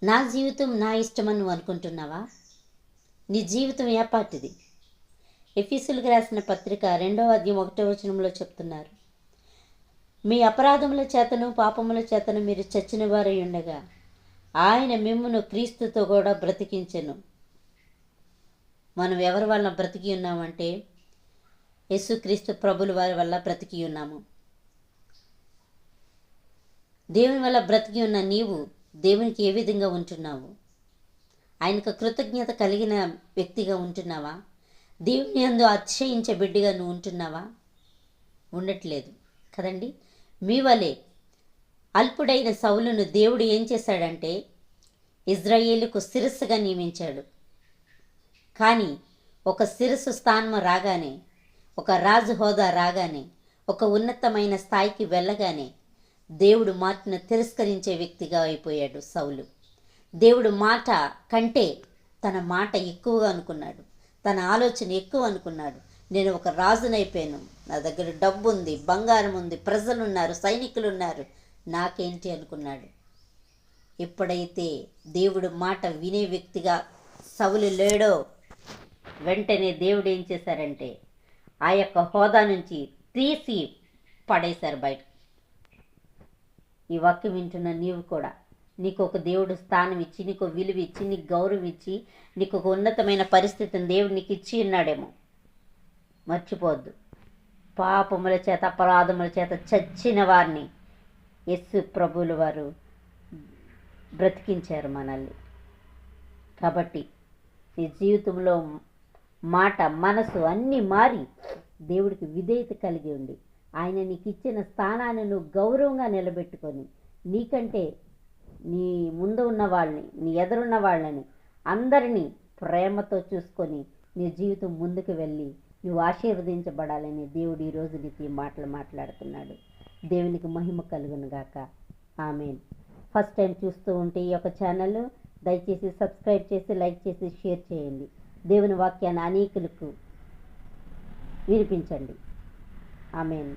నా జీవితం నా ఇష్టమని నువ్వు అనుకుంటున్నావా? నీ జీవితం ఏ పాటిది? ఎఫెసీయులకు రాసిన పత్రిక 2వ అధ్యాయం 1వ వచనంలో చెప్తున్నారు, మీ అపరాధముల చేతను పాపముల చేతను మీరు చచ్చిన వారై ఉండగా ఆయన మిమ్మును క్రీస్తుతో కూడా బ్రతికించెను. మనం ఎవరి వల్ల బ్రతికి ఉన్నామంటే యేసుక్రీస్తు ప్రభుల వారి వల్ల బ్రతికి ఉన్నాము. దేవుని వల్ల బ్రతికి ఉన్న నీవు దేవునికి ఏ విధంగా ఉంటున్నావు? ఆయనకు కృతజ్ఞత కలిగిన వ్యక్తిగా ఉంటున్నావా? దేవుని యందు అతిశయించే బిడ్డగా నువ్వు ఉంటున్నావా? ఉండట్లేదు కదండి. మీ వలె అల్పుడైన సౌలును దేవుడు ఏం చేశాడంటే ఇజ్రాయేలుకు శిరస్సుగా నియమించాడు. కానీ ఒక శిరస్సు స్థానం రాగానే, ఒక రాజు హోదా రాగానే, ఒక ఉన్నతమైన స్థాయికి వెళ్ళగానే దేవుడు మాటను తిరస్కరించే వ్యక్తిగా అయిపోయాడు సౌలు. దేవుడు మాట కంటే తన మాట ఎక్కువగా అనుకున్నాడు, తన ఆలోచన ఎక్కువ అనుకున్నాడు. నేను ఒక రాజునైపోయాను, నా దగ్గర డబ్బు ఉంది, బంగారం ఉంది, ప్రజలు ఉన్నారు, సైనికులు ఉన్నారు, నాకేంటి అనుకున్నాడు. ఎప్పుడైతే దేవుడు మాట వినే వ్యక్తిగా సౌలు లేడో వెంటనే దేవుడు ఏం చేశారంటే ఆ యొక్క హోదా నుంచి తీసి పడేశారు బయట. ఈ వాక్యం వింటున్న నీవు కూడా నీకు ఒక దేవుడు స్థానం ఇచ్చి, నీకు విలువ ఇచ్చి, నీకు గౌరవం ఇచ్చి, నీకు ఒక ఉన్నతమైన పరిస్థితిని దేవుడు నీకు ఇచ్చి ఉన్నాడేమో. మర్చిపోవద్దు. పాపముల చేత అపరాధముల చేత చచ్చిన వారిని యేసు ప్రభువుల వారు బ్రతికించారు మనల్ని. కాబట్టి నీ జీవితంలో మాట, మనసు అన్నీ మారి దేవుడికి విధేయత కలిగి ఉండి ఆయన నీకు ఇచ్చిన స్థానాన్ని నువ్వు గౌరవంగా నిలబెట్టుకొని, నీకంటే నీ ముందు ఉన్న వాళ్ళని, నీ ఎదురున్న వాళ్ళని అందరినీ ప్రేమతో చూసుకొని నీ జీవితం ముందుకు వెళ్ళి నువ్వు ఆశీర్వదించబడాలని దేవుడు ఈరోజు నీకు ఈ మాటలు మాట్లాడుతున్నాడు. దేవునికి మహిమ కలుగును గాక. ఆమేన్. ఫస్ట్ టైం చూస్తూ ఉంటే ఈ యొక్క ఛానల్ దయచేసి సబ్స్క్రైబ్ చేసి, లైక్ చేసి, షేర్ చేయండి. దేవుని వాక్యాన్ని అనేకులకు వినిపించండి. ఆమేన్.